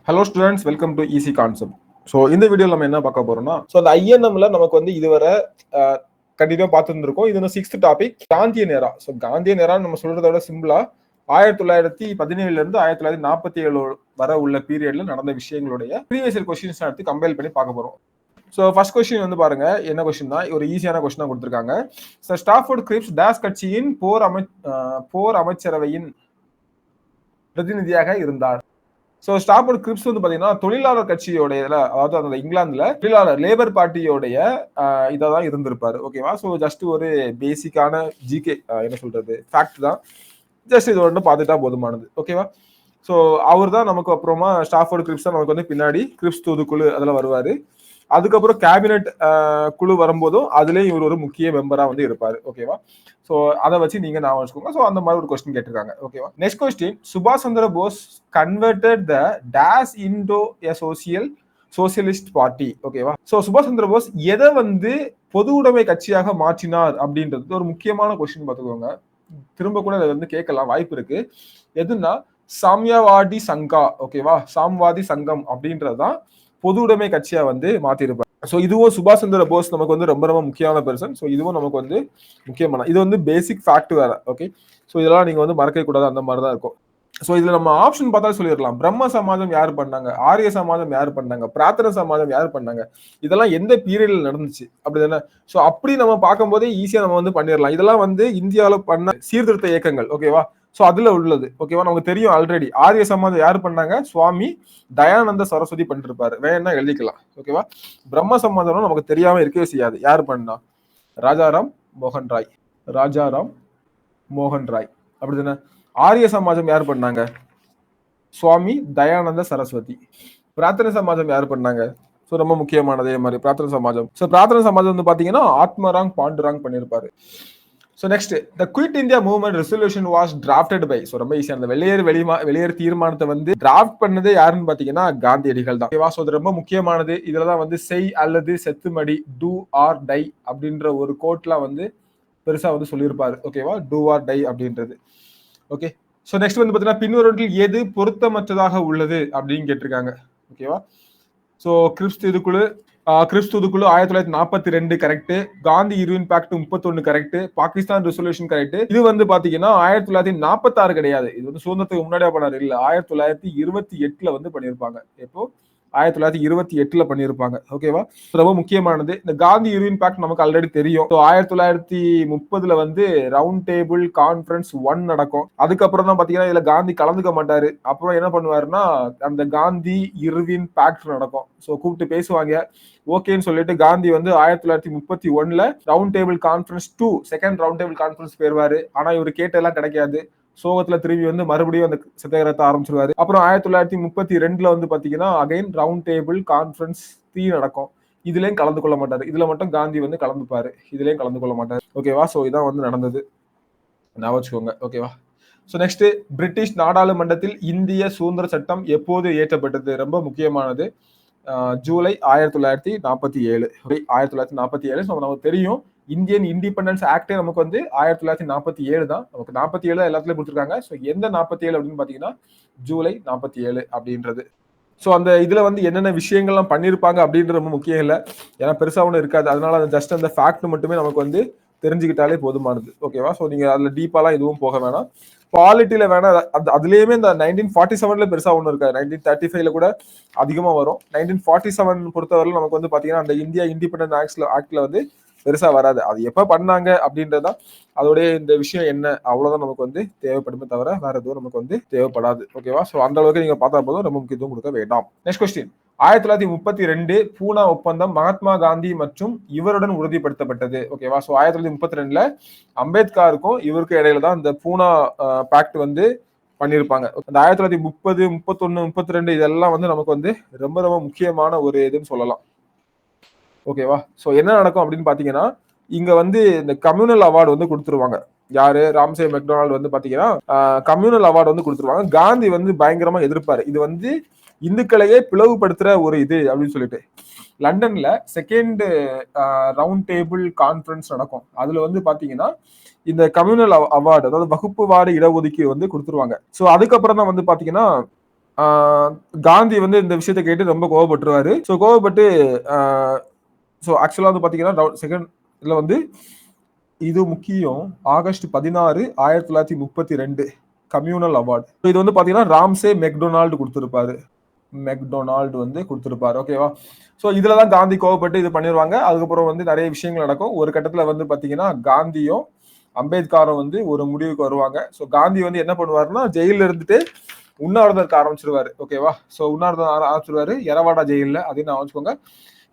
Hello students, welcome to easy concept. So இந்த வீடியோவில் நம்ம என்ன பார்க்க போறோம்னா, ஸோ அந்த ஐஎன்எம்ல நமக்கு வந்து இதுவரை கண்டினியூ பார்த்துருந்துருக்கோம். இது வந்து 6th topic, Gandhian era. So Gandhian எரான்னு நம்ம சொல்றத விட சிம்பிளா 1917 இருந்து 1947 வரை உள்ள பீரியட்ல நடந்த விஷயங்களுடைய ப்ரீவியஸ் இயர் கொஸ்டின்ஸ் எடுத்து கம்பைல் பண்ணி பார்க்க போறோம். ஸோ ஃபர்ஸ்ட் கொஸ்டின் வந்து பாருங்க, என்ன கொஸ்டின் தான், ஒரு ஈஸியான கொஸ்டினா கொடுத்துருக்காங்க. ஸோ ஸ்டாஃபோர்ட் கிரிப்ஸ் டேஸ் கட்சியின் போர் அமைச்சரவையின் பிரதிநிதியாக இருந்தார். ஸோ ஸ்டாஃபோர்ட் கிரிப்ஸ் வந்து பாத்தீங்கன்னா தொழிலாளர் கட்சியோடைய, அதாவது அந்த இங்கிலாந்துல தொழிலாளர் லேபர் பார்ட்டியோடைய இதான் இருந்திருப்பாரு. ஓகேவா? ஸோ ஜஸ்ட் ஒரு பேசிக்கான ஜிகே என்ன சொல்றது ஃபேக்ட் தான். ஜஸ்ட் இது ஒன்று பார்த்துட்டா போதுமானது. ஓகேவா? ஸோ அவர் தான் நமக்கு அப்புறமா ஸ்டாஃபோர்ட் கிரிப்ஸ் தான் நமக்கு வந்து பின்னாடி கிரிப்ஸ் தூதுக்குழு அதில் வருவாரு. அதுக்கப்புறம் கேபினெட் குழு வரும்போதும் அதுலேயும் இவர் ஒரு முக்கிய மெம்பரா வந்து இருப்பாரு. ஓகேவா? ஸோ அதை வச்சு நீங்க நான் வச்சுக்கோங்க. ஸோ அந்த மாதிரி ஒரு கொஸ்டின் கேட்டிருக்காங்க. ஓகேவா? நெக்ஸ்ட் கொஸ்டின், சுபாஷ் Chandra Bose converted the dash into a socialist party. ஓகேவா? ஸோ சுபாஷ் சந்திர போஸ் எதை வந்து பொது உடைமை கட்சியாக மாற்றினார் அப்படின்றது ஒரு முக்கியமான கொஸ்டின் பார்த்துக்கோங்க. திரும்ப கூட அதை வந்து கேட்கலாம், வாய்ப்பு இருக்கு. எதுன்னா சாமியவாடி சங்கா. ஓகேவா? சாம்வாதி சங்கம் அப்படின்றதுதான் பொது உடைமை கட்சியா வந்து மாத்திருப்பார். ஸோ இதுவும் சுபாஷ் சந்திர போஸ் நமக்கு வந்து ரொம்ப ரொம்ப முக்கியமான பெர்சன். ஸோ இதுவும் நமக்கு வந்து முக்கியமான, இது வந்து பேசிக் ஃபேக்ட் வேற. ஓகே, ஸோ இதெல்லாம் நீங்க வந்து மறக்க கூடாது, அந்த மாதிரி தான் இருக்கும். ஸோ இதுல நம்ம ஆப்ஷன் பார்த்தா சொல்லிடலாம். பிரம்ம சமாஜம் யார் பண்ணாங்க, ஆரிய சமாஜம் யார் பண்ணாங்க, பிரார்த்தன சமாஜம் யார் பண்ணாங்க, இதெல்லாம் எந்த பீரியட்ல நடந்துச்சு அப்படிதானே. ஸோ அப்படி நம்ம பார்க்கும்போதே ஈஸியா நம்ம வந்து பண்ணிடலாம். இதெல்லாம் வந்து இந்தியாவில் பண்ண சீர்திருத்த இயக்கங்கள். ஓகேவா? ஸோ அதுல உள்ளது. ஓகேவா? நமக்கு தெரியும் ஆல்ரெடி. ஆரிய சமாஜம் யார் பண்ணாங்க, சுவாமி தயானந்த சரஸ்வதி பண்ணிருப்பாரு. வேணா எழுதிக்கலாம். ஓகேவா? பிரம்ம சமாஜம் நமக்கு தெரியாம இருக்கவே செய்யாது. யார் பண்ணா, ராஜாராம் மோகன் ராய். ராஜாராம் மோகன் ராய் அப்படிதானே. ஆரிய சமாஜம் யார் பண்ணாங்க, சுவாமி தயானந்த சரஸ்வதி. பிரார்த்தனை சமாஜம் யார் பண்ணாங்க, ஸோ ரொம்ப முக்கியமானதே மாதிரி பிரார்த்தனை சமாஜம். ஸோ பிரார்த்தனை சமாஜம் வந்து பாத்தீங்கன்னா ஆத்மராங் பாண்டுராங் பண்ணிருப்பாரு. So next, the quit India movement resolution was drafted by. So ரொம்ப ஈஸியா, அந்த வெளியேறு தீர்மானத்தை வந்து டிராஃப்ட் பண்ணதே யாருன்னு பாத்தீங்கன்னா காந்தியடிகள் தான். ஸோ அது ரொம்ப முக்கியமானது. இதுலதான் வந்து செய் அல்லது செத்துமடி, டூ ஆர் டை அப்படின்ற ஒரு கோட்லாம் வந்து பெருசா வந்து சொல்லியிருப்பாரு. ஓகேவா? டூ ஆர் டை அப்படின்றது. ஓகே, ஸோ நெக்ஸ்ட் வந்து பாத்தீங்கன்னா பின்வருவற்றில் எது பொருத்தமற்றதாக உள்ளது அப்படின்னு கேட்டிருக்காங்க. ஓகேவா? ஸோ கிரிப்ஸ் தூதுக்குழு 1942 correct. Gandhi Irwin pact 31 correct. Pakistan resolution correct. இது வந்து பாத்தீங்கன்னா 1946 கிடையாது. இது வந்து சுதந்திரத்துக்கு முன்னாடியே பண்ணாரு இல்ல, 1928 வந்து பண்ணிருப்பாங்க. எப்போ, 1928 பண்ணிருப்பாங்க. ஓகேவா? ரொம்ப முக்கியமானது. இந்த காந்தி இர்வின் பேக்ட் நமக்கு ஆல்ரெடி தெரியும். 1930 வந்து ரவுண்ட் டேபிள் கான்ஃபரன்ஸ் 1 நடக்கும். அதுக்கப்புறம் தான் பாத்தீங்கன்னா இதுல காந்தி கலந்துக்க மாட்டாரு. அப்புறம் என்ன பண்ணுவாருன்னா அந்த காந்தி இர்வின் பேக்ட் நடக்கும். ஸோ கூப்பிட்டு பேசுவாங்க. ஓகேன்னு சொல்லிட்டு காந்தி வந்து 1931 round table conference 2 second round table conference போயிருவாரு. ஆனா இவர் கேட்டெல்லாம் கிடைக்காது. சோகத்துல திரும்பி வந்து மறுபடியும் அந்த சத்தியாகிரகத்தை ஆரம்பிச்சிருவாரு. அப்புறம் 1932 வந்து பாத்தீங்கன்னா அகைன் ரவுண்ட் டேபிள் கான்ஃபரன்ஸ் 3 நடக்கும். இதுலயும் கலந்து கொள்ள மாட்டாரு. இதுல மட்டும் காந்தி வந்து கலந்துப்பாரு, இதுலயும் கலந்து கொள்ள மாட்டாரு. ஓகேவா? சோ இதான் வந்து நடந்தது, நான் வச்சுக்கோங்க. ஓகேவா? ஸோ நெக்ஸ்ட், பிரிட்டிஷ் நாடாளுமன்றத்தில் இந்திய சுதந்திர சட்டம் எப்போது இயற்றப்பட்டது? ரொம்ப முக்கியமானது. ஜூலை 1947. 1947 நமக்கு தெரியும். இந்தியன் இண்டிபெண்டன்ஸ் ஆக்டே நமக்கு வந்து 1947 தான். நமக்கு 47 தான் எல்லாத்துலயும் கொடுத்துருக்காங்க. ஸோ எந்த 47 அப்படின்னு பாத்தீங்கன்னா ஜூலை 47 அப்படின்றது. ஸோ அந்த இதுல வந்து என்னென்ன விஷயங்கள்லாம் பண்ணியிருப்பாங்க அப்படின்றது ரொம்ப முக்கியம் இல்லை, ஏன்னா பெருசா ஒன்றும் இருக்காது. அதனால அந்த ஜஸ்ட் அந்த ஃபேக்ட் மட்டுமே நமக்கு வந்து தெரிஞ்சுக்கிட்டாலே போதுமானது. ஓகேவா? ஸோ நீங்க அதுல டீப்பாலாம் எதுவும் போக வேணாம். பாலிட்டியில வேணா அதுலயுமே இந்த 1947 பெருசா ஒண்ணு இருக்காது. 1935 கூட அதிகமா வரும். 1947 பொறுத்தவரை நமக்கு வந்து பாத்தீங்கன்னா அந்த இந்தியா இண்டிபெண்டன்ட் ஆக்ட்ல வந்து பெருசா வராது. அது எப்ப பண்ணாங்க அப்படின்றதான் அதோடைய இந்த விஷயம் என்ன, அவ்வளவுதான் நமக்கு வந்து தேவைப்படுமே தவிர வேற எதுவும் நமக்கு வந்து தேவைப்படாது. ஓகேவா? ஸோ அந்த அளவுக்கு நீங்க பார்த்தா போதும், ரொம்ப முக்கியத்துவம் கொடுக்க வேண்டாம். நெக்ஸ்ட் கொஸ்டின், 1932 பூனா ஒப்பந்தம் மகாத்மா காந்தி மற்றும் இவருடன் உறுதிப்படுத்தப்பட்டது. ஓகேவா? ஸோ 1932 அம்பேத்கருக்கும் இவருக்கும் இடையில தான் இந்த பூனா பேக்ட் வந்து பண்ணியிருப்பாங்க. அந்த 1930, 31, 32 இதெல்லாம் வந்து நமக்கு வந்து ரொம்ப ரொம்ப முக்கியமான ஒரு இதுன்னு சொல்லலாம். ஓகேவா? ஸோ என்ன நடக்கும் அப்படின்னு பாத்தீங்கன்னா, இங்க வந்து இந்த கம்யூனல் அவார்டு வந்து கொடுத்துருவாங்க. யாரு, ராம்சே மெக்டொனால்டு வந்து பாத்தீங்கன்னா கம்யூனல் அவார்டு வந்து கொடுத்துருவாங்க. காந்தி வந்து பயங்கரமா எதிர்ப்பாரு. இது வந்து இந்துக்களையே பிளவுபடுத்துற ஒரு இது அப்படின்னு சொல்லிட்டு. லண்டன்ல செகண்ட் ரவுண்ட் டேபிள் கான்ஃபரன்ஸ் நடக்கும். அதுல வந்து பாத்தீங்கன்னா இந்த கம்யூனல் அவார்டு, அதாவது வகுப்பு வாரி இடஒதுக்கீடு வந்து கொடுத்துருவாங்க. ஸோ அதுக்கப்புறம் தான் வந்து பாத்தீங்கன்னா காந்தி வந்து இந்த விஷயத்தை கேட்டு ரொம்ப கோவப்பட்டுருவாரு. ஸோ கோவப்பட்டு ஸோ ஆக்சுவலா வந்து பாத்தீங்கன்னா செகண்ட் இதுல வந்து இது முக்கியம். August 16, 1932 communal award. இது வந்து பாத்தீங்கன்னா ராம்சே மெக்டொனால்டு கொடுத்திருப்பாரு. மெக்டொனால்டு வந்து கொடுத்திருப்பாரு. ஓகேவா? ஸோ இதுலதான் காந்தி கோவப்பட்டு இது பண்ணிடுவாங்க. அதுக்கப்புறம் வந்து நிறைய விஷயங்கள் நடக்கும். ஒரு கட்டத்துல வந்து பாத்தீங்கன்னா காந்தியும் அம்பேத்கரும் வந்து ஒரு முடிவுக்கு வருவாங்க. ஸோ காந்தி வந்து என்ன பண்ணுவாருன்னா ஜெயில இருந்துட்டு உண்ணாவிரதம் இருக்க ஆரம்பிச்சிருவாரு. ஓகேவா? ஸோ உண்ணாவிரதம் ஆரம்பிச்சிருவாரு எரவாடா ஜெயில. அதையும் நான் வச்சுக்கோங்க.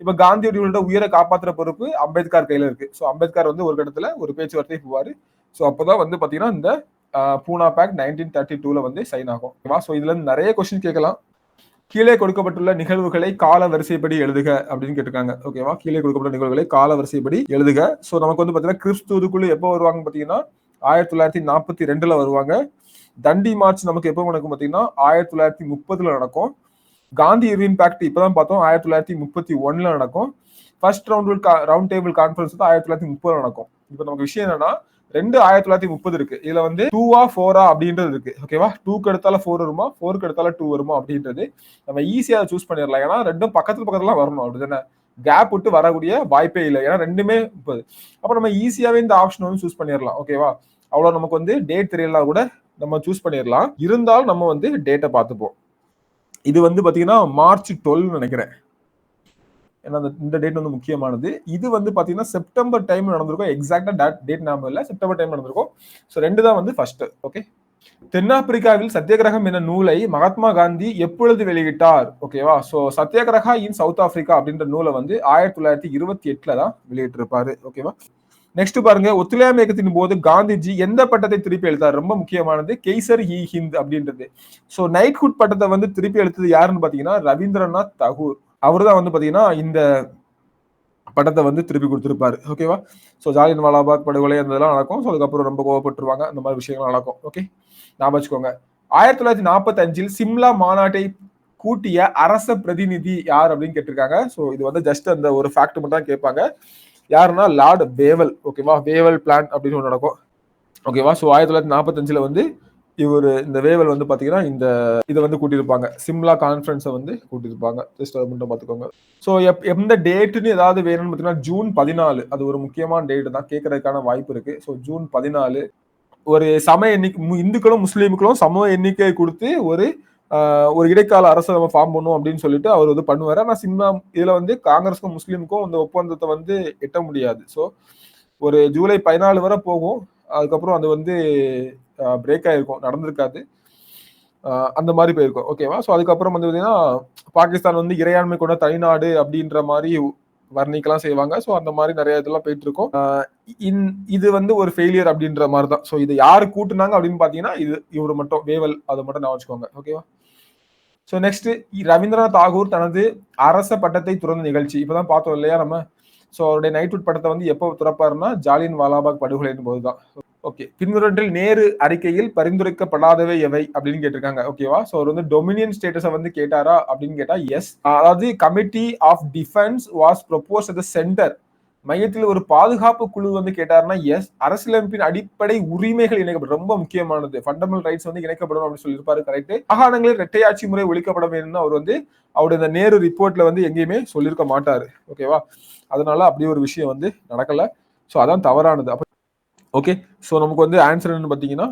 இப்ப காந்தியோட உயிரை காப்பாற்றுற பொறுப்பு அம்பேத்கர் கையில இருக்கு. ஸோ அம்பேத்கர் வந்து ஒரு கட்டத்துல ஒரு பேச்சுவார்த்தை போவாரு. ஸோ அப்பதான் வந்து பாத்தீங்கன்னா இந்த பூனா பேக்ட் 1932 வந்து சைன் ஆகும். ஸோ இதுல இருந்து நிறைய கொஸ்டின் கேட்கலாம். கீழே கொடுக்கப்பட்டுள்ள நிகழ்வுகளை கால வரிசைப்படி எழுதுக அப்படின்னு கேட்டிருக்காங்க. ஓகேவா? கீழே கொடுக்கப்பட்ட நிகழ்வுகளை கால வரிசைப்படி எழுதுக. ஸோ நமக்கு வந்து பாத்தீங்கன்னா கிறிஸ்து தூதுக்குழு எப்போ வருவாங்க பாத்தீங்கன்னா 1942 வருவாங்க. தண்டி மார்ச் நமக்கு எப்போ நடக்கும் பாத்தீங்கன்னா 1930 நடக்கும். காந்தி இர்வின் பேக்ட் இப்பதான் பார்த்தோம் 1931 நடக்கும். ஃபர்ஸ்ட் ரவுண்ட் டேபிள் கான்ஃபரன்ஸ் வந்து 1930 நடக்கும். இப்போ நமக்கு விஷயம் என்னன்னா 1930 இருக்கு. இதுல வந்து 2ஆ 4ஆ அப்படின்றது இருக்கு. ஓகேவா? 2க்கு எடுத்தால 4 வருமா, 4க்கு எடுத்தால 2 வருமா அப்படின்றது நம்ம ஈஸியா சூஸ் பண்ணிடலாம். ஏன்னா ரெண்டும் பக்கத்துல வரணும். அப்படிதானே? கேப் விட்டு வரக்கூடிய வாய்ப்பே இல்லை. ஏன்னா ரெண்டுமே 30. அப்ப நம்ம ஈஸியாவே இந்த ஆப்ஷன் வந்து சூஸ் பண்ணிடலாம். ஓகேவா? அவ்வளவு நமக்கு வந்து டேட் தெரியலாம் கூட நம்ம சூஸ் பண்ணிடலாம். இருந்தாலும் நம்ம வந்து டேட்டை பார்த்துப்போம். இது வந்து பாத்தீங்கன்னா மார்ச் 12 நினைக்கிறேன். ஏன்னா இந்த டேட் வந்து முக்கியமானது. இது வந்து பாத்தீங்கன்னா செப்டம்பர் டைம் நடந்திருக்கும். எக்ஸாக்டா டேட் ஞாபகம் இல்ல. செப்டம்பர் டைம் நடந்திருக்கும். ஸோ 2 தான் வந்து ஃபர்ஸ்ட். ஓகே. தென்னாப்பிரிக்காவில் சத்தியாகிரகம் என்ற நூலை மகாத்மா காந்தி எப்பொழுது வெளியிட்டார்? ஓகேவா? So satyagraha in South Africa அப்படின்ற நூலை வந்து 1928 தான் வெளியிட்டிருப்பாரு. ஓகேவா? நெக்ஸ்ட் பாருங்க, ஒத்துழையாமை இயக்கத்தின் போது காந்திஜி எந்த பட்டத்தை திருப்பி எழுத்தார்? ரொம்ப முக்கியமானது கேசர் இ ஹிந்த் அப்படின்றது. ஸோ நைட்ஹுட் பட்டத்தை வந்து திருப்பி எழுத்தது யாருன்னு பாத்தீங்கன்னா ரவீந்திரநாத் தாகூர். அவரு தான் வந்து பாத்தீங்கன்னா இந்த பட்டத்தை வந்து திருப்பி கொடுத்திருப்பாரு. ஓகேவா? ஸோ ஜாலியன் வாலாபாக் படுகொலை அதெல்லாம் நடக்கும். ஸோ அதுக்கப்புறம் ரொம்ப கோவப்பட்டுருவாங்க. அந்த மாதிரி விஷயங்கள் நடக்கும். ஓகே, ஞாபகம் வச்சுக்கோங்க. 1945 சிம்லா மாநாட்டை கூட்டிய அரச பிரதிநிதி யார் அப்படின்னு கேட்டிருக்காங்க. ஸோ இது வந்து ஜஸ்ட் அந்த ஒரு ஃபேக்ட் மட்டும் தான் கேட்பாங்க. யாருன்னா லார்ட் வேவல். ஓகேவா? வேவல் பிளான் அப்படின்னு ஒன்று நடக்கும். ஓகேவா? ஸோ 1945 வந்து இவர் இந்த வேவல் வந்து பாத்தீங்கன்னா இந்த இதை வந்து கூட்டியிருப்பாங்க. சிம்லா கான்ஃபரன்ஸை வந்து கூட்டியிருப்பாங்க. ஜஸ்ட் அதை மட்டும் பார்த்துக்கோங்க. ஸோ எந்த டேட்டுன்னு ஏதாவது வேணும்னு பார்த்தீங்கன்னா ஜூன் 14. அது ஒரு முக்கியமான டேட் தான், கேட்கறதுக்கான வாய்ப்பு இருக்கு. ஸோ ஜூன் 14 ஒரு சம எண்ணிக்கை இந்துக்களும் முஸ்லீமுக்களும் சம எண்ணிக்கை கொடுத்து ஒரு இடைக்கால அரசை நம்ம ஃபார்ம் பண்ணுவோம் அப்படின்னு சொல்லிட்டு அவர் வந்து பண்ணுவாரு. ஆனா சிம்லா இதுல வந்து காங்கிரஸுக்கும் முஸ்லீமுக்கும் இந்த ஒப்பந்தத்தை வந்து எட்ட முடியாது. ஸோ ஒரு ஜூலை 14 வரை போகும். அதுக்கப்புறம் அது வந்து பிரேக் ஆயிருக்கும், நடந்திருக்காது. அந்த மாதிரி போயிருக்கும். ஓகேவா? ஸோ அதுக்கப்புறம் வந்து பார்த்தீங்கன்னா பாகிஸ்தான் வந்து இறையாண்மை கொண்ட தனிநாடு அப்படின்ற மாதிரி வர்ணிக்கலாம் செய்வாங்க. ஸோ அந்த மாதிரி நிறைய இதெல்லாம் போயிட்டு இருக்கும். இது வந்து ஒரு ஃபெயிலியர் அப்படின்ற மாதிரி தான். ஸோ இது யாரு கூட்டுனாங்க அப்படின்னு பாத்தீங்கன்னா இவர் மட்டும் வேவல், அதை மட்டும் நான் வச்சுக்கோங்க. ஓகேவா? ஸோ நெக்ஸ்ட் ரவீந்திரநாத் தாகூர் தனது அரச பட்டத்தை துறந்த நிகழ்ச்சி இப்பதான் பார்த்தோம் இல்லையா நம்ம. ஸோ அவருடைய நைட்வுட் படத்தை வந்து எப்போ துறப்பாருன்னா ஜாலியன் வாலாபாக் படுகொலையின் போதுதான். ஓகே, பின்வருவற்றில் நேரு அறிக்கையில் பரிந்துரைக்கப்படாதவை எவை அப்படின்னு கேட்டிருக்காங்க. ஓகேவா? ஸோ அவர் வந்து டொமினியன் ஸ்டேட்டஸை வந்து கேட்டாரா அப்படின்னு கேட்டா எஸ். அதாவது committee of defence was propose at centre, மையத்தில் ஒரு பாதுகாப்பு குழு வந்து கேட்டாருன்னா எஸ். அரசியலமைப்பின் அடிப்படை உரிமைகள் இணைக்கப்படும், ரொம்ப முக்கியமானது, ஃபண்டமெண்டல் ரைட்ஸ் வந்து இணைக்கப்படும் அப்படின்னு சொல்லியிருப்பாரு. கரெக்ட். மாகாணங்களில் இரட்டையாட்சி முறை ஒழிக்கப்பட வேணும்னு அவர் வந்து அவருடைய இந்த நேரு ரிப்போர்ட்ல வந்து எங்கேயுமே சொல்லியிருக்க மாட்டாரு. ஓகேவா? அதனால அப்படி ஒரு விஷயம் வந்து நடக்கல. ஸோ அதான் தவறானது. ஓகே, ஸோ நமக்கு வந்து ஆன்சர் என்னன்னு பார்த்தீங்கன்னா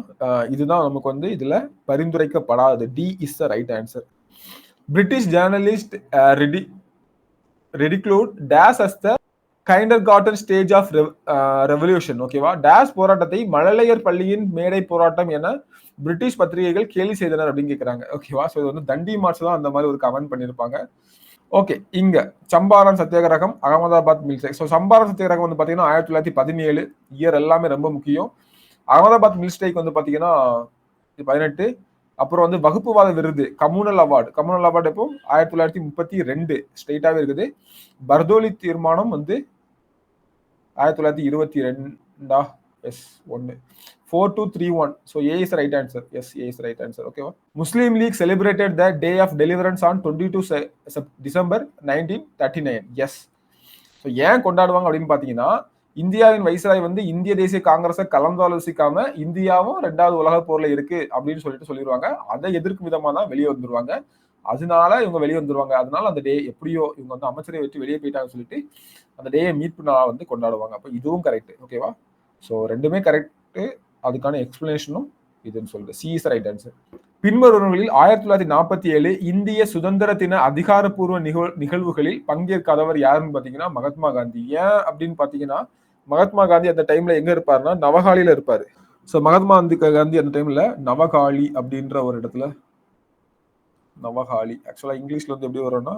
இதுதான் நமக்கு வந்து இதுல பரிந்துரைக்கப்படாது. D is the right answer. British journalist ridiculed dash as the kindergarten stage of revolution. ஓகேவா? டேஸ் போராட்டத்தை மழலையர் பள்ளியின் மேடை போராட்டம் என பிரிட்டிஷ் பத்திரிகைகள் கேலி செய்தனர் அப்படின்னு கேட்கிறாங்க. ஓகேவா? ஸோ இது வந்து தண்டி மார்ச் தான் அந்த மாதிரி ஒரு கமெண்ட் பண்ணியிருப்பாங்க. ஓகே, இங்க சம்பாரன் சத்தியாகிரகம், Ahmedabad mill strike. So Champaran சத்தியாகிரகம் வந்து பாத்தீங்கன்னா 1917 இயர் எல்லாமே ரொம்ப முக்கியம். அகமதாபாத் மில் ஸ்ட்ரைக் வந்து பாத்தீங்கன்னா 18. அப்புறம் வந்து வகுப்புவாத விருது கம்யூனல் அவார்டு எப்போ 1932 ஸ்ட்ரெயிட்டாவே இருக்குது. பர்தோலி தீர்மானம் வந்து 1922 S 1 4231. So A is the right answer. Yes, A is the right answer. Okay. Muslim League celebrated the Day of Deliverance on 22 December 1939. Yes. So ஏன் கொண்டாடுவாங்க அப்படின்னு பாத்தீங்கன்னா இந்தியாவின் வைஸ்ராய் வந்து இந்திய தேசிய காங்கிரஸை கலந்தாலோசிக்காம இந்தியாவும் 2வது உலக போர்ல இருக்கு அப்படின்னு சொல்லிடுவாங்க. அதை எதிர்க்கும் விதமா தான் வெளியே வந்துருவாங்க. அதனால இவங்க வெளியே வந்துருவாங்க. அதனால அந்த டே எப்படியோ இவங்க வந்து அமைச்சரை வச்சு வெளியே போயிட்டாங்கன்னு சொல்லிட்டு அந்த டேயை மீட்பு நாளா வந்து கொண்டாடுவாங்க. அப்ப இதுவும் கரெக்ட். ஓகேவா? ஸோ ரெண்டுமே கரெக்ட். அதுக்கான எக்ஸ்பிளனேஷனும் இதுன்னு சொல்லுது. C is right answer. பின்வருவர்களில் 1947 இந்திய சுதந்திர தின அதிகாரப்பூர்வ நிகழ்வுகளில் பங்கேற்காதவர் யாருன்னு பாத்தீங்கன்னா மகாத்மா காந்தி. ஏன் அப்படின்னு பாத்தீங்கன்னா மகாத்மா காந்தி அந்த டைம்ல எங்க இருப்பாருன்னா நவகாலியில இருப்பாரு. ஸோ மகாத்மா காந்தி அந்த டைம்ல நவகாலி அப்படின்ற ஒரு இடத்துல நவகாலி ஆக்சுவலா இங்கிலீஷ்ல வந்து எப்படி வரும்னா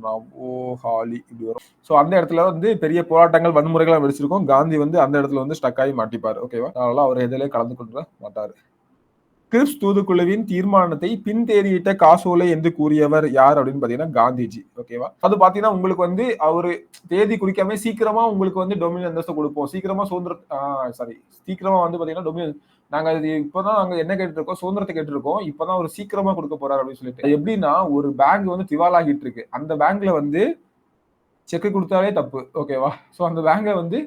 நவோஹாலி இப்படி வரும். ஸோ அந்த இடத்துல வந்து பெரிய போராட்டங்கள் வன்முறைகள் வெடிச்சிருக்கும். காந்தி வந்து அந்த இடத்துல வந்து ஸ்டக் ஆகி மாட்டிப்பாரு. ஓகேவா? அதனால அவர் எதிலே கலந்து கொள்ள மாட்டாரு. கிரிப்ஸ் தூதுக்குழுவின் தீர்மானத்தை பின்தேதியிட்ட காசோலை என்று கூறியவர் யார் அப்படின்னு பாத்தீங்கன்னா காந்திஜி. ஓகேவா? அது பாத்தீங்கன்னா உங்களுக்கு வந்து அவரு தேதி குறிக்காம சீக்கிரமா உங்களுக்கு வந்து டொமினியன் அந்தஸ்து கொடுப்போம், சீக்கிரமா சீக்கிரமா வந்து பாத்தீங்கன்னா டொமினியன் நாங்க இப்பதான் நாங்க என்ன கேட்டு இருக்கோம், சுதந்திரத்தை கேட்டு இருக்கோம், இப்பதான் ஒரு சீக்கிரமா கொடுக்க போறாரு அப்படின்னு சொல்லிட்டு. எப்படின்னா ஒரு பேங்க் வந்து திவாலாகிட்டு இருக்கு, அந்த பேங்க்ல வந்து செக் கொடுத்தாலே தப்பு. ஓகேவா? சோ அந்த பேங்கை வந்து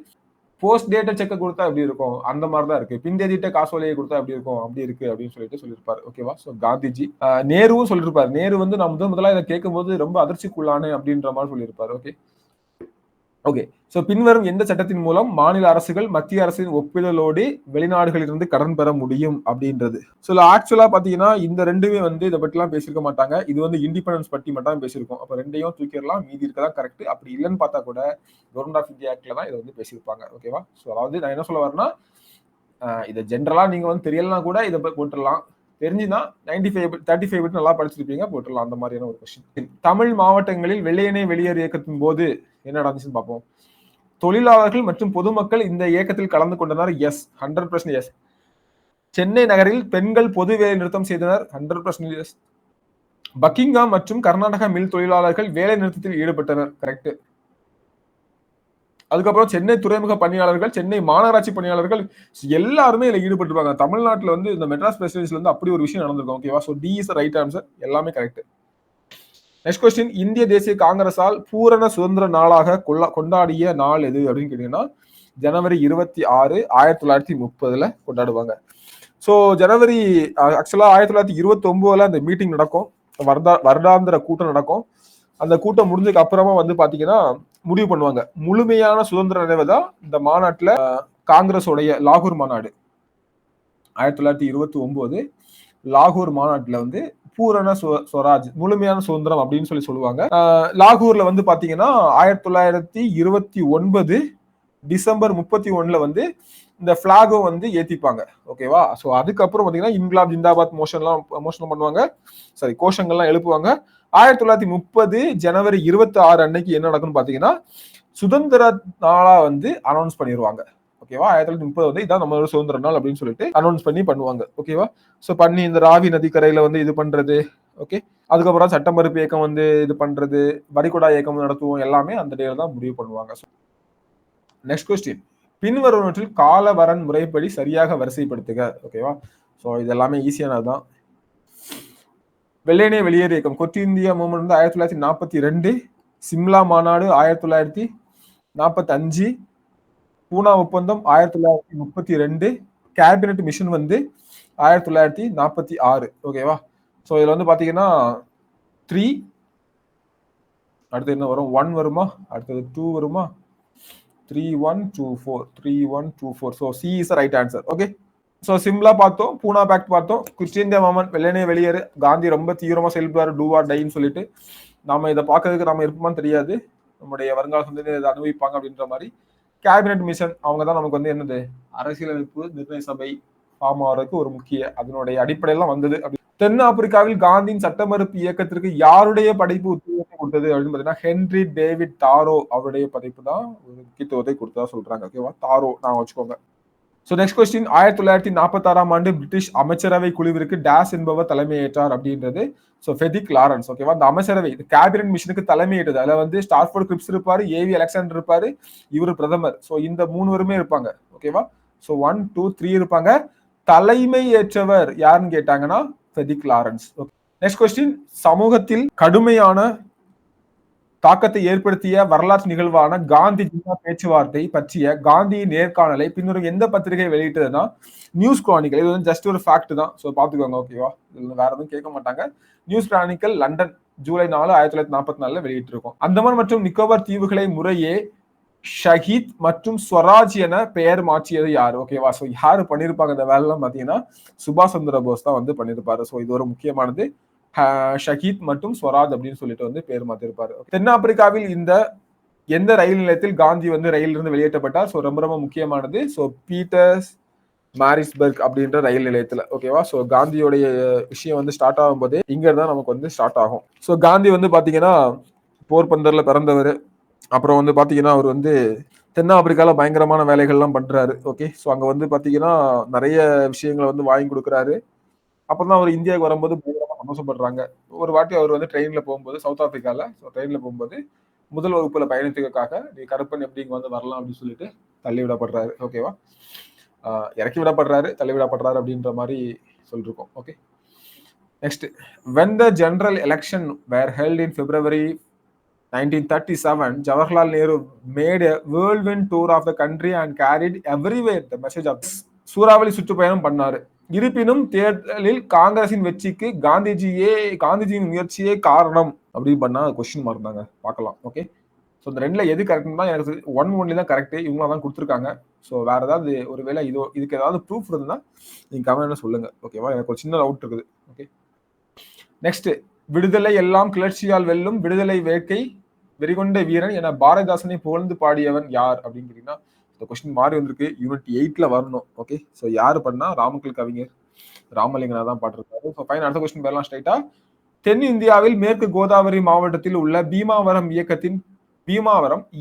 போஸ்ட் டேட்ட செக் கொடுத்தா எப்படி இருக்கும், அந்த மாதிரி தான் இருக்கு. பின்தேதிட்ட காசோலையை கொடுத்தா எப்படி இருக்கும், அப்படி இருக்கு அப்படின்னு சொல்லியிருப்பாரு. ஓகேவா? சோ காந்திஜி. நேருவும் சொல்லிருப்பாரு. நேரு வந்து நான் முதலா இதை கேட்கும் போது ரொம்ப அதிர்ச்சிக்குள்ளானு அப்படின்ற மாதிரி சொல்லியிருப்பாரு. ஓகே. சோ பின்வரும் எந்த சட்டத்தின் மூலம் மாநில அரசுகள் மத்திய அரசின் ஒப்புதலோடு வெளிநாடுகளிலிருந்து கடன் பெற முடியும் அப்படின்றது. சோ ஆக்சுவலா பாத்தீங்கன்னா இந்த ரெண்டுமே வந்து இதை பத்தி எல்லாம் பேசியிருக்க மாட்டாங்க. இது வந்து இண்டிபெண்டன்ஸ் பற்றி மட்டும் பேசியிருக்கோம். அப்ப ரெண்டையும் தூக்கிடலாம், மீதி இருக்கதான் கரெக்ட். அப்படி இல்லைன்னு பார்த்தா கூட கவர்மெண்ட் ஆஃப் இந்தியா ஆக்ட்ல தான் இதை வந்து பேசியிருப்பாங்க. ஓகேவா? சோ அதாவது நான் என்ன சொல்ல வரேன்னா இதை ஜென்ரலா நீங்க வந்து தெரியலனா கூட இதை போட்டுடலாம். தெரிஞ்சுன்னா 35 நல்லா படிச்சிருப்பீங்க, போட்டுடலாம். அந்த மாதிரியான ஒரு கொஸ்டின். தமிழ் மாவட்டங்களில் வெள்ளையனே வெளியேறு இயக்கத்தின் போது என்ன நடந்துச்சுன்னு பார்ப்போம். தொழிலாளர்கள் மற்றும் பொதுமக்கள் இந்த இயக்கத்தில் கலந்து கொண்டனர். S, 100% S. சென்னை நகரில் பெண்கள் பொது வேலை நிறுத்தம் செய்தனர். 100% எஸ். பக்கிங்காம் மற்றும் கர்நாடக மில் தொழிலாளர்கள் வேலை நிறுத்தத்தில் ஈடுபட்டனர். கரெக்ட். அதுக்கப்புறம் சென்னை துறைமுக பணியாளர்கள், சென்னை மாநகராட்சி பணியாளர்கள் எல்லாருமே இதுல ஈடுபட்டுருவாங்க. தமிழ்நாட்டுல வந்து இந்த மெட்ராஸ் பிரசிடென்சில வந்து அப்படி ஒரு விஷயம் நடந்திருக்கும். ஓகேவா? So D is right answer. எல்லாமே கரெக்ட். Next question. இந்திய தேசிய காங்கிரஸால் பூரண சுதந்திர நாளாக கொண்டாடிய நாள் எது அப்படின்னு கேட்டீங்கன்னா ஜனவரி 26, 1930 கொண்டாடுவாங்க. ஸோ ஜனவரி ஆக்சுவலா 1929 அந்த மீட்டிங் நடக்கும், வருடாந்திர கூட்டம் நடக்கும். அந்த கூட்டம் முடிஞ்சதுக்கு அப்புறமா வந்து பாத்தீங்கன்னா முடிவு பண்ணுவாங்க. முழுமையான சுதந்திர நினைவு தான் இந்த மாநாட்டுல காங்கிரஸோடைய லாகூர் மாநாடு 1929 லாகூர் மாநாட்டுல வந்து பூரண ஸ்வராஜ் முழுமையான சுதந்திரம் அப்படின்னு சொல்லுவாங்க. லாகூர்ல வந்து பாத்தீங்கன்னா 1929 டிசம்பர் 31 வந்து இந்த பிளாகும் வந்து ஏத்திப்பாங்க. ஓகேவா? சோ அதுக்கப்புறம் பாத்தீங்கன்னா இன்குலாப் ஜிந்தாபாத் மோஷன் பண்ணுவாங்க, கோஷங்கள்லாம் எழுப்புவாங்க. 1930 ஜனவரி 26 அன்னைக்கு என்ன நடக்கும்னு பாத்தீங்கன்னா சுதந்திர நாளா வந்து அனௌன்ஸ் பண்ணிடுவாங்க. ஓகேவா? 1930 வந்து இதான் நம்மளோட சுதந்திர நாள் அப்படின்னு சொல்லிட்டு அனௌன்ஸ் பண்ணுவாங்க. ஓகேவா? சோ பண்ணி இந்த ராவி நதிக்கரையில வந்து இது பண்றது. ஓகே. அதுக்கப்புறம் சட்ட மறுப்பு இயக்கம் வந்து இது பண்றது, வரிகுடா இயக்கம் நடத்துவோம், எல்லாமே அந்த டேல தான் முடிவு பண்ணுவாங்க. Next question. பின்வருவனவற்றில் காலவரன் முறைப்படி சரியாக வரிசைப்படுத்துக. ஓகேவா? சோ இது எல்லாமே ஈஸியானதுதான். வெள்ளையனே வெளியேறு இயக்கம் கொட்டி இந்தியா மூவ்மெண்ட் வந்து 1942, சிம்லா மாநாடு 1945, பூனா ஒப்பந்தம் 1932, கேபினட் மிஷன் வந்து 1946. ஓகேவா? சோ இதுல வந்து பாத்தீங்கன்னா 3, அடுத்து என்ன வரும், 1 வருமா, அடுத்தது 2 வருமா, 3124 3124. So C is right answer. Okay. So Shimla பார்த்தோம், பூனா பேக்ட் பார்த்தோம், குவிட் இந்தியா மூவ்மெண்ட், வெள்ளையனே வெளியேறு, காந்தி ரொம்ப தீவிரமா செயல்படுறாரு, டூ ஆர் டைன்னு சொல்லிட்டு. நாம இதை பார்க்கறதுக்கு நம்ம இருப்போமான்னு தெரியாது, நம்முடைய வருங்கால சந்ததியினர் இதை அனுபவிப்பாங்க அப்படின்ற மாதிரி. கேபினட் மிஷன் அவங்க தான் நமக்கு வந்து என்னது அரசியலமைப்பு நிர்ணய சபை ஃபார்ம் ஆகிறதுக்கு ஒரு முக்கிய அதனுடைய அடிப்படையெல்லாம் வந்தது. தென் ஆப்பிரிக்காவில் காந்தியின் சட்ட மறுப்பு இயக்கத்திற்கு யாருடைய படைப்பு உத்வேகத்தை கொடுத்தது அப்படின்னு பாத்தீங்கன்னா ஹென்ரி டேவிட் தாரோ அவருடைய படைப்பு தான் ஒரு முக்கியத்துவத்தை கொடுத்ததா சொல்றாங்க. ஓகேவா? தாரோ நான் வச்சுக்கோங்க. So next question. 1946 பிரிட்டிஷ் அமைச்சரவை குழுவிற்கு டேஸ் என்பவர் தலைமையேற்றார் அப்படின்றது. So Pethick Lawrence. ஓகேவா? இந்த அமைச்சரவை கேபினட் மிஷனுக்கு தலைமையேற்றது. அதுல வந்து ஸ்டார்ஃபோர்ட் கிரிப்ஸ் இருப்பாரு, ஏவி அலெக்சாண்டர் இருப்பாரு, இவரு பிரதமர். சோ இந்த 3 பேருமே இருப்பாங்க. ஓகேவா? சோ 1, 2, 3 இருப்பாங்க. தலைமை ஏற்றவர் யாருன்னு கேட்டாங்கன்னா ஃபெடிக் லாரன்ஸ். Next question. சமூகத்தில் கடுமையான தாக்கத்தை ஏற்படுத்திய வரலாற்று நிகழ்வான காந்தி ஜின்னா பேச்சுவார்த்தை பற்றிய காந்தியின் நேர்காணலை பின்வரும் எந்த பத்திரிகை வெளியிட்டதுன்னா நியூஸ் கிரானிக்கல். இது வந்து ஜஸ்ட் ஒரு ஃபேக்ட் தான். ஸோ பாத்துக்கோங்க, ஓகேவா? இதுல வேற எதுவும் கேட்க மாட்டாங்க. நியூஸ் கிரானிக்கல் லண்டன் ஜூலை 4, 1944 வெளியிட்டிருக்கும். அந்தமான் மற்றும் நிக்கோபார் தீவுகளை முறையே ஷஹீத் மற்றும் ஸ்வராஜ் என பெயர் மாற்றியது யாரு? ஓகேவா? ஸோ யாரு பண்ணிருப்பாங்க இந்த வேலைலாம் பாத்தீங்கன்னா சுபாஷ் சந்திர போஸ் தான் வந்து பண்ணிருப்பாரு. ஸோ இது ஒரு முக்கியமானது. ஷஹீத் மற்றும் ஸ்வராஜ் அப்படின்னு சொல்லிட்டு வந்து பேர் மாத்திருப்பாரு. தென்னாப்பிரிக்காவில் இந்த எந்த ரயில் நிலையத்தில் காந்தி வந்து ரயிலிருந்து வெளியேற்றப்பட்டார்? ஸோ ரொம்ப ரொம்ப முக்கியமானது. ஸோ பீட்டர்ஸ் மாரிஸ்பர்க் அப்படின்ற ரயில் நிலையத்துல. ஓகேவா? ஸோ காந்தியோடைய விஷயம் வந்து ஸ்டார்ட் ஆகும் போதே இங்க தான் நமக்கு வந்து ஸ்டார்ட் ஆகும். ஸோ காந்தி வந்து பாத்தீங்கன்னா போர்பந்தர்ல பிறந்தவர். அப்புறம் வந்து பாத்தீங்கன்னா அவர் வந்து தென்னாப்பிரிக்கால பயங்கரமான வேலைகள்லாம் பண்றாரு. ஓகே, ஸோ அங்க வந்து பாத்தீங்கன்னா நிறைய விஷயங்களை வந்து வாங்கி கொடுக்குறாரு. அப்பதான் அவர் இந்தியாவுக்கு வரும்போது பயங்கரமா சந்தோஷப்படுறாங்க. ஒரு வாட்டி அவர் வந்து ட்ரெயின்ல போகும்போது சவுத் ஆப்பிரிக்கால ட்ரெயின்ல போகும்போது முதல் வகுப்புல பயணத்துக்காக நீ கருப்பன் எப்படி இங்க வந்து வரலாம் அப்படின்னு சொல்லிட்டு தள்ளி விடப்படுறாரு. ஓகேவா? இறக்கி விடப்படுறாரு, தள்ளி விடப்படுறாரு அப்படின்ற மாதிரி சொல்லிருக்கோம். Okay, next. when the general election were held in February 1937, Jawaharlal Nehru made a whirlwind tour of the country and carried everywhere the message of சூறாவளி சுற்றுப்பயணம் பண்ணாரு. இருப்பினும் தேர்தலில் காங்கிரசின் வெற்றிக்கு காந்திஜியின் முயற்சியே காரணம் அப்படின்னு பண்ணா கொஸ்டின் மார்க் தாங்க. பார்க்கலாம். ஓகே, ஸோ இந்த ரெண்டுல எது கரெக்ட் தான் எனக்கு ஒன்லி தான் கரெக்ட். இவங்களா தான் கொடுத்துருக்காங்க. ஸோ வேற ஏதாவது ஒருவேளை இதுக்கு ஏதாவது ப்ரூஃப் இருந்தா நீங்க கமெண்ட்ல சொல்லுங்க. ஓகேவா? எனக்கு ஒரு சின்ன டவுட் இருக்குது. Okay, next. விடுதலை எல்லாம் கிளர்ச்சியால் வெல்லும், விடுதலை வேட்கை வெறிகொண்ட வீரன் என பாரதிதாசனை புகழ்ந்து பாடியவன் யார் அப்படின்னு கேட்டீங்கன்னா இந்த கொஸ்டின் மாறி வந்திருக்கு. யூனிட் 8ல வரணும். ஓகே, ஸோ யாரு பண்ணா ராமக்கல் கவிஞர் ராமலிங்கனா தான் பாட்டிருக்காரு. ஸோ ஃபைன், அடுத்த கொஸ்டின் பேரலாம் ஸ்ட்ரைட்டா. தென்னிந்தியாவில் மேற்கு கோதாவரி மாவட்டத்தில் உள்ள பீமாவரம்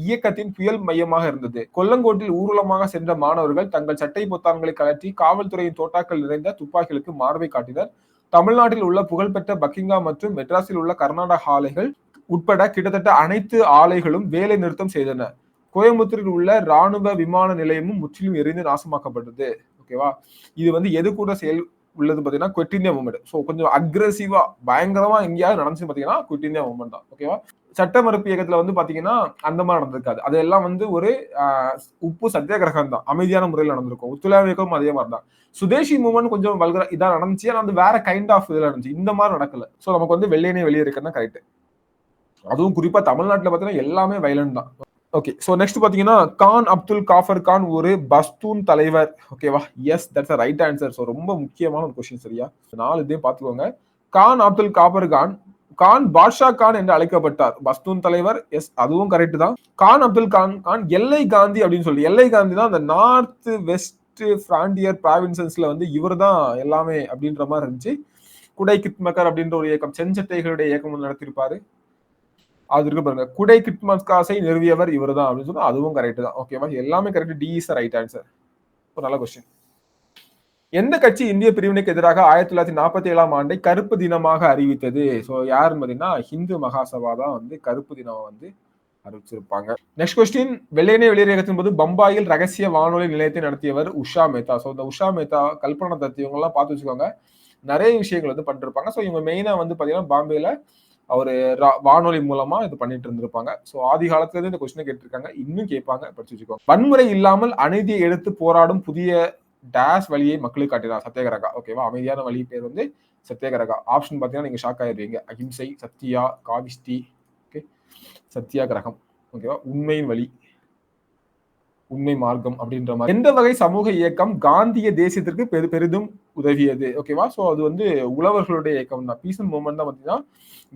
இயக்கத்தின் புயல் மையமாக இருந்தது. கொல்லங்கோட்டில் ஊர்வலமாக சென்ற மாணவர்கள் தங்கள் சட்டை பொத்தான்களை கழற்றி காவல்துறையின் தோட்டாக்கள் நிறைந்த துப்பாக்கிகளுக்கு மார்பை காட்டினர். தமிழ்நாட்டில் உள்ள புகழ்பெற்ற பக்கிங்காம் மற்றும் மெட்ராஸில் உள்ள கர்நாடக ஆலைகள் உட்பட கிட்டத்தட்ட அனைத்து ஆலைகளும் வேலை நிறுத்தம் செய்தன. கோயம்புத்தூரில் உள்ள ராணுவ விமான நிலையமும் முற்றிலும் எரிந்து நாசமாக்கப்பட்டது. ஓகேவா? இது வந்து எது கூட செயல் உள்ளது பாத்தீங்கன்னா குவிட் இந்தியா மூவ்மெண்ட். ஸோ கொஞ்சம் அக்ரெசிவா பயங்கரமா எங்கேயாவது நடந்துச்சு பாத்தீங்கன்னா குவிட் இந்தியா மூவ்மெண்ட் தான். ஓகேவா? சட்ட மறுப்பு இயக்கத்துல வந்து பாத்தீங்கன்னா அந்த மாதிரி நடந்திருக்காது. அதெல்லாம் வந்து ஒரு உப்பு சத்தியாகிரகம் தான், அமைதியான முறையில் நடந்திருக்கும். ஒத்துழைப்பு இயக்கம் அதே மாதிரி தான். சுதேசி மூவ்மெண்ட் கொஞ்சம் வல்கரா இதான் நடந்துச்சு. ஆனா வந்து வேற கைண்ட் ஆஃப் இதுல இருந்துச்சு. இந்த மாதிரி நடக்கல. ஸோ நமக்கு வந்து வெள்ளையனே வெளியே இருக்கிறது கரெக்ட். அதுவும் குறிப்பா தமிழ்நாட்டுல பாத்தீங்கன்னா எல்லாமே வைலண்ட் தான். ஓகே, ஸோ நெக்ஸ்ட் பாத்தீங்கன்னா கான் அப்துல் காஃபர் கான் ஒரு பஸ்தூன் தலைவர். ஓகேவா? Yes, that's a right answer. So ரொம்ப முக்கியமான ஒரு கொஸ்டின். சரியா? 4 இதையும் பாத்துக்கோங்க. கான் அப்துல் காஃபர் கான் பாட்ஷா கான் என்று அழைக்கப்பட்டார். பஸ்தூன் தலைவர். எஸ், அதுவும் கரெக்ட் தான். கான் அப்துல் கான் எல்லை காந்தி அப்படின்னு சொல்லி, எல்லை காந்தி தான் அந்த நார்த் வெஸ்ட் பிராண்டியர் ப்ராவின்சஸ்ல வந்து இவர் தான் எல்லாமே அப்படின்ற மாதிரி இருந்துச்சு. குடை கிட்மக்கர் அப்படின்ற ஒரு இயக்கம், செஞ்சட்டைகளுடைய இயக்கம் நடத்திருப்பாரு. அது இருக்கு பாருங்க, குடை கிட்மஸ்காஸை நிறுவியவர் இவர் தான் அப்படின்னு சொன்னா அதுவும் கரெக்ட் தான். ஓகேவா? எல்லாமே correct. D is right answer. ஒரு நல்ல கொஸ்டின். எந்த கட்சி இந்திய பிரிவினைக்கு எதிராக 1947 ஆண்டை கருப்பு தினமாக அறிவித்தது? ஸோ யாருன்னு பாத்தீங்கன்னா ஹிந்து மகாசபா தான் வந்து கருப்பு தினம் வந்து அறிவிச்சிருப்பாங்க. Next question. வெள்ளையனே வெளியேறு இயக்கத்தின் போது பம்பாயில் ரகசிய வானொலி நிலையத்தை நடத்தியவர் உஷா மேத்தா. ஸோ இந்த உஷா மேத்தா, கல்பனா தத் இவங்க எல்லாம் பார்த்து வச்சுக்கோங்க, நிறைய விஷயங்கள் வந்து பண்ணிருப்பாங்க. ஸோ இவங்க மெயினா வந்து பாத்தீங்கன்னா பாம்பேல அவரு வானொலி மூலமா இது பண்ணிட்டு இருந்திருப்பாங்க. ஸோ ஆதி காலத்துல இருந்து இந்த கொஸ்டினை கேட்டிருக்காங்க, இன்னும் கேட்பாங்க, படிச்சு வச்சுக்கோங்க. வன்முறை இல்லாமல் அநீதியை எடுத்து போராடும் புதிய டேஷ் வழியை மக்களுக்கு காட்டினார் சத்தியாகிரகா. ஓகேவா? அமைதியான வழி பேர் வந்து சத்தியாகிரகா. ஆப்ஷன் பாத்தீங்கன்னா நீங்க ஷாக் ஆயிருவீங்க. அகிம்சை, சத்தியா, காவிஷ்டி, ஓகே, சத்தியாகிரகம். ஓகேவா? உண்மையின் வழி, உண்மை மார்க்கம் அப்படின்ற மாதிரி. எந்த வகை சமூக இயக்கம் காந்திய தேசியத்திற்கு பெரிதும் உதவியது? ஓகேவா? ஸோ அது வந்து உழவர்களுடைய இயக்கம் தான். பீசன் மூவ்மெண்ட் தான் பாத்தீங்கன்னா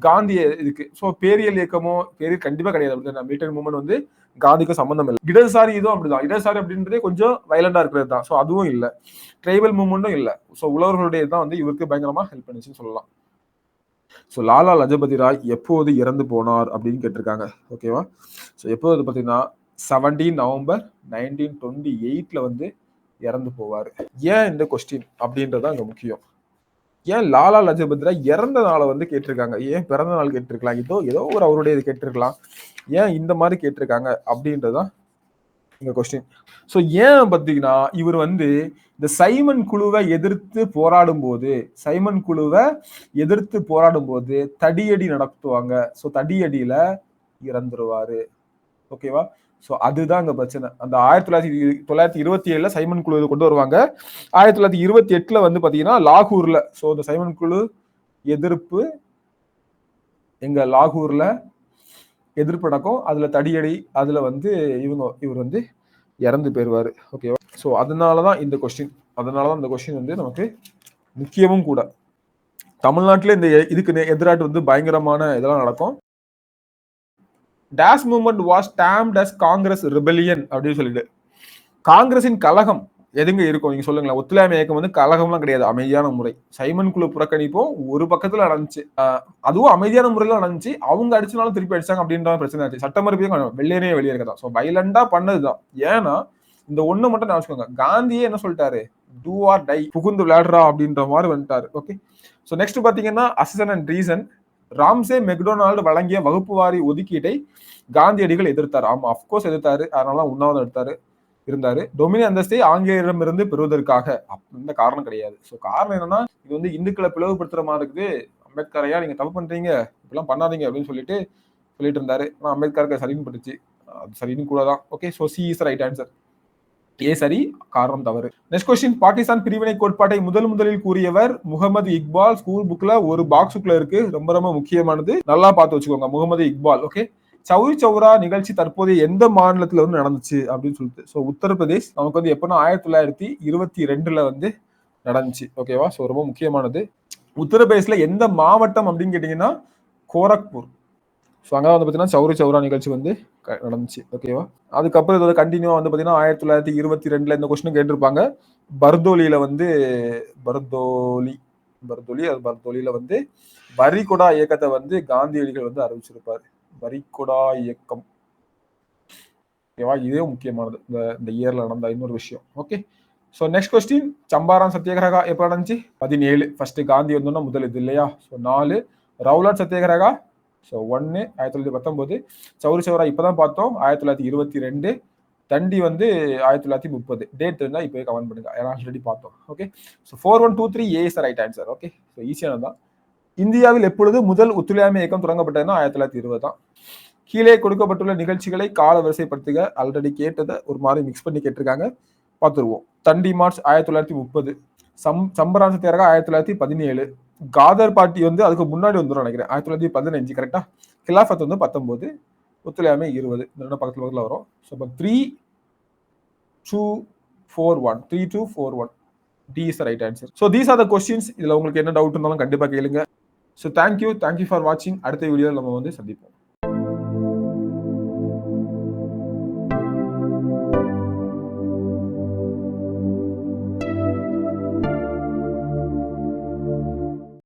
காந்திய இதுக்கு. ஸோ பேரியல் இயக்கமோ பேரியல் கண்டிப்பா கிடையாது. மிலிட்டரி மூவ்மெண்ட் வந்து காந்திக்கு சம்பந்தம் இல்லை. இடதுசாரி இதுவும் அப்படிதான். இடதுசாரி அப்படின்றதே கொஞ்சம் வயலண்டா இருக்கிறது தான். ஸோ அதுவும் இல்லை. ட்ரைபல் மூவ்மெண்ட்டும் இல்லை. ஸோ உழவர்களுடைய தான் வந்து இவருக்கு பயங்கரமா ஹெல்ப் பண்ணுச்சுன்னு சொல்லலாம். ஸோ லாலா லஜபதி ராய் எப்போது இறந்து போனார் அப்படின்னு கேட்டிருக்காங்க. ஓகேவா? ஸோ எப்போது பார்த்தீங்கன்னா 17 நவம்பர் 1928 வந்து இறந்து போவார். ஏன் இந்த கொஸ்டின் அப்படின்றது அங்க முக்கியம். ஏன் லாலா லஜபதி ராய் இறந்த நாளை வந்து கேட்டிருக்காங்க, ஏன் பிறந்த நாள் கேட்டிருக்கலாம், ஏதோ ஒரு அவருடைய இது கேட்டிருக்கலாம், ஏன் இந்த மாதிரி கேட்டிருக்காங்க அப்படின்றதான் இந்த கொஸ்டின். ஸோ ஏன் பார்த்தீங்கன்னா இவர் வந்து இந்த சைமன் குழுவை எதிர்த்து போராடும் போது தடியடி நடத்துவாங்க. ஸோ தடியடியில இறந்துருவாரு. ஓகேவா? சோ அதுதான் அங்க பிரச்சனை. அந்த 1927ல சைமன் குழு கொண்டு வருவாங்க. 1928ல வந்து பாத்தீங்கன்னா லாகூர்ல சோ இந்த சைமன் குழு எதிர்ப்பு எங்க லாகூர்ல எதிர்ப்பு நடக்கும். அதுல தடியடி அதுல வந்து இவர் வந்து இறந்து போயிருவாரு. ஓகேவா? சோ அதனாலதான் இந்த கொஸ்டின் வந்து நமக்கு முக்கியமும் கூட. தமிழ்நாட்டுல இந்த இதுக்கு எதிராட்டு வந்து பயங்கரமான இதெல்லாம் நடக்கும். Dash movement was damned as Congress rebellion அப்படின்னு சொல்லிட்டு காங்கிரசின் கழகம் எதுங்க இருக்கும் நீங்க சொல்லுங்களேன். ஒத்துழையாமை இயக்கம் வந்து கழகம்லாம் கிடையாது, அமைதியான முறை. சைமன் குழு புறக்கணிப்பும் ஒரு பக்கத்துல நடந்துச்சு. அதுவும் அமைதியான முறையில நடந்துச்சு. அவங்க அடிச்சனாலும் திருப்பி அடிச்சாங்க அப்படின்ற பிரச்சனை ஆச்சு. சட்டமறுப்பையும் வெளியேறே வெளியே இருக்கதான். ஸோ வைலண்டா பண்ணதுதான். ஏன்னா இந்த ஒண்ணு மட்டும் நான் வச்சுக்கோங்க, காந்தியே என்ன சொல்லிட்டாரு, டூ ஆர் டை, புகுந்து விளையாடுறா அப்படின்ற மாதிரி வந்துட்டாரு. ஓகே. ஸோ நெக்ஸ்ட் பாத்தீங்கன்னா அசிசன் அண்ட் ரீசன். ராம்சே மெக்டொனால்டு வழங்கிய வகுப்பு வாரி ஒதுக்கீட்டை காந்தியடிகள் எதிர்த்தார். ஆமா, அப்கோர்ஸ் எதிர்த்தாரு. அதனால உண்ணாவிரதம் எடுத்தாரு இருந்தாரு. டொமினி அந்தஸ்தை ஆங்கிலேயரிடமிருந்து பெறுவதற்காக இந்த காரணம் கிடையாது. ஸோ காரணம் என்னன்னா, இது வந்து இந்துக்களை பிளவுபடுத்துற மாதிரி இருக்குது. அம்பேத்கரையா நீங்க தப்பு பண்றீங்க, இப்பெல்லாம் பண்ணாதீங்க அப்படின்னு சொல்லிட்டு இருந்தாரு. ஆனா அம்பேத்கருக்கு சரின்னு பட்டுச்சு. அது சரின்னு கூட தான். Okay. So C is right answer. A சரி, காரணம் தவறு. Next question. பாகிஸ்தான் பிரிவினை கோட்பாட்டை முதலில் கூறியவர் முகமது இக்பால். ஸ்கூல் புக்ல ஒரு பாக்ஸுக்குள்ள இருக்கு, ரொம்ப ரொம்ப முக்கியமானது, நல்லா பார்த்து வச்சுக்கோங்க. முகமது இக்பால். ஓகே. சௌரி சௌரா நிகழ்ச்சி தற்போதைய எந்த மாநிலத்துல வந்து நடந்துச்சு அப்படின்னு சொல்லிட்டு. ஸோ உத்தரப்பிரதேஷ். நமக்கு வந்து எப்பன்னா 1922ல வந்து நடந்துச்சு. ஓகேவா? ஸோ ரொம்ப முக்கியமானது. உத்தரப்பிரதேஷ்ல எந்த மாவட்டம் அப்படின்னு கேட்டீங்கன்னா கோரக்பூர். ஸோ அங்கே வந்து பார்த்தீங்கன்னா சௌரி சௌரா நிகழ்ச்சி வந்து நடந்துச்சு. ஓகேவா? அதுக்கப்புறம் இதோட கண்டினியூ வந்து பார்த்தீங்கன்னா 1922ல இந்த கொஸ்டின் கேட்டிருப்பாங்க. பர்தோலியில வந்து பர்தோலியில வந்து வரிகொடா இயக்கத்தை வந்து காந்தியடிகள் வந்து அறிவிச்சிருப்பாரு. வரிகொடா இயக்கம். ஓகேவா? இதே முக்கியமானது இந்த இயர்ல நடந்த இன்னொரு விஷயம். Okay. So next question. Champaran satyagraha எப்போ நடந்துச்சு? 17. ஃபர்ஸ்ட் காந்தி வந்தோம்னா முதல் இது இல்லையா? So 4. Rowlatt satyagraha so 1 1919. Chauri Chaura இப்பதான் பார்த்தோம் 1922. தண்டி வந்து 1930. டேட் இருந்தா இப்போ கமெண்ட் பண்ணுங்க, ஏன்னா ஆல்ரெடி பார்த்தோம். Okay. So 4123 A is right answer. Okay. So ஈஸியானதான். இந்தியாவில் எப்பொழுது முதல் ஒத்துழையாமை இயக்கம் தொடங்கப்பட்டதுன்னா 1920 தான். கீழே கொடுக்கப்பட்டுள்ள நிகழ்ச்சிகளை கால வரிசைப்படுத்துக. ஆல்ரெடி கேட்டதை ஒரு மாதிரி மிக்ஸ் பண்ணி கேட்டிருக்காங்க, பார்த்துருவோம். தண்டி மார்ச் 1930. சம்பரான் சத்தியாகிரகா 1917. காதர் பார்ட்டி வந்து அதுக்கு முன்னாடி வந்துடும் நினைக்கிறேன், 1915. கரெக்டா? கிலாஃபத் வந்து 19. ஒத்துழையாமை 20. இந்த பக்கத்துல வரும். So 3241 3241 D is right answer. So these are the questions. இதுல உங்களுக்கு என்ன டவுட் இருந்தாலும் கண்டிப்பா கேளுங்க. ஸோ தேங்க்யூ ஃபார் வாட்சிங். அடுத்த வீடியோவில் நம்ம வந்து சந்திப்போம்.